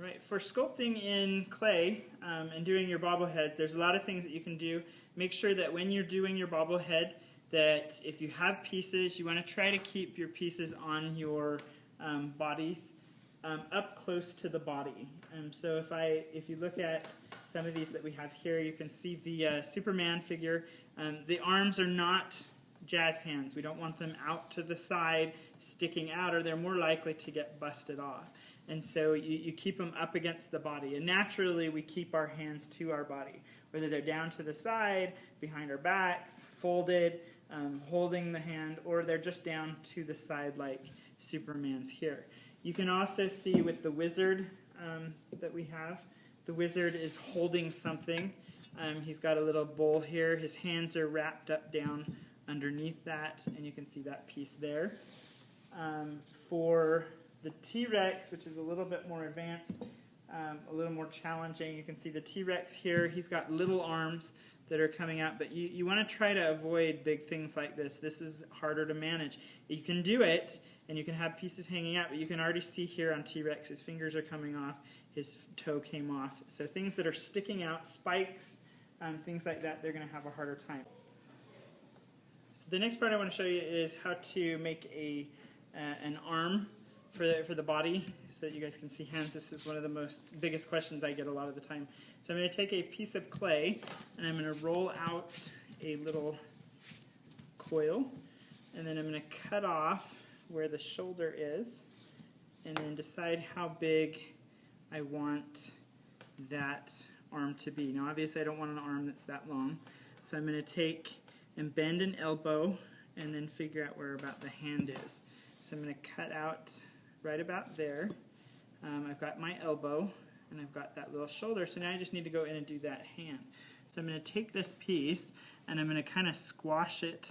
Right, for sculpting in clay and doing your bobbleheads, there's a lot of things that you can do. Make sure that when you're doing your bobblehead, that if you have pieces, you want to try to keep your pieces on your bodies up close to the body. So if you look at some of these that we have here, you can see the Superman figure. The arms are not jazz hands. We don't want them out to the side, sticking out, or they're more likely to get busted off. And so you keep them up against the body. And naturally, we keep our hands to our body, whether they're down to the side, behind our backs, folded, holding the hand, or they're just down to the side like Superman's here. You can also see with the wizard that we have, the wizard is holding something. He's got a little bowl here. His hands are wrapped up down underneath that, and you can see that piece there. For the T-Rex, which is a little bit more advanced, a little more challenging, you can see the T-Rex here. He's got little arms that are coming out, but you want to try to avoid big things like this. This is harder to manage. You can do it, and you can have pieces hanging out, but you can already see here on T-Rex, his fingers are coming off, his toe came off. So things that are sticking out, spikes, things like that, they're going to have a harder time. So the next part I want to show you is how to make an arm for the body so that you guys can see hands. This is one of the biggest questions I get a lot of the time. So I'm going to take a piece of clay and I'm going to roll out a little coil, and then I'm going to cut off where the shoulder is and then decide how big I want that arm to be. Now obviously I don't want an arm that's that long, so I'm going to take and bend an elbow and then figure out where about the hand is. So I'm going to cut out right about there. I've got my elbow and I've got that little shoulder, so now I just need to go in and do that hand. So I'm going to take this piece and I'm going to kind of squash it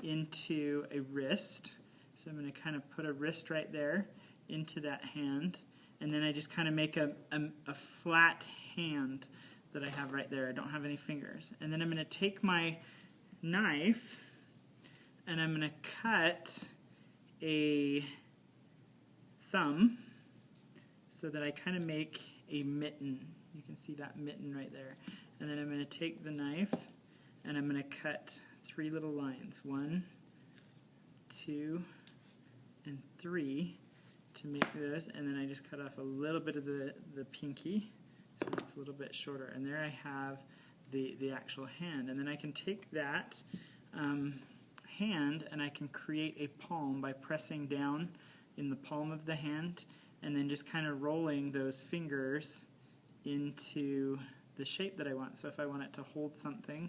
into a wrist. So I'm going to kind of put a wrist right there into that hand, and then I just kind of make a flat hand that I have right there. I don't have any fingers. And then I'm going to take my knife and I'm going to cut a thumb so that I kind of make a mitten. You can see that mitten right there. And then I'm going to take the knife and I'm going to cut 3 little lines. 1, 2, and 3 to make those. And then I just cut off a little bit of the pinky, so it's a little bit shorter. And there I have the actual hand. And then I can take that hand and I can create a palm by pressing down in the palm of the hand and then just kind of rolling those fingers into the shape that I want. So if I want it to hold something,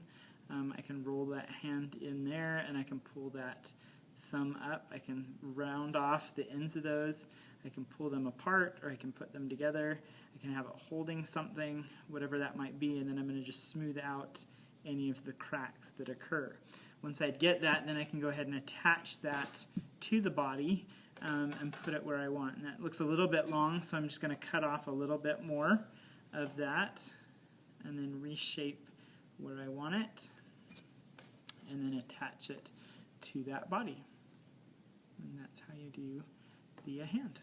I can roll that hand in there and I can pull that thumb up. I can round off the ends of those. I can pull them apart or I can put them together. I can have it holding something, whatever that might be, and then I'm going to just smooth out any of the cracks that occur. Once I get that, then I can go ahead and attach that to the body and put it where I want. And that looks a little bit long, so I'm just going to cut off a little bit more of that and then reshape where I want it and then attach it to that body. And that's how you do the hand.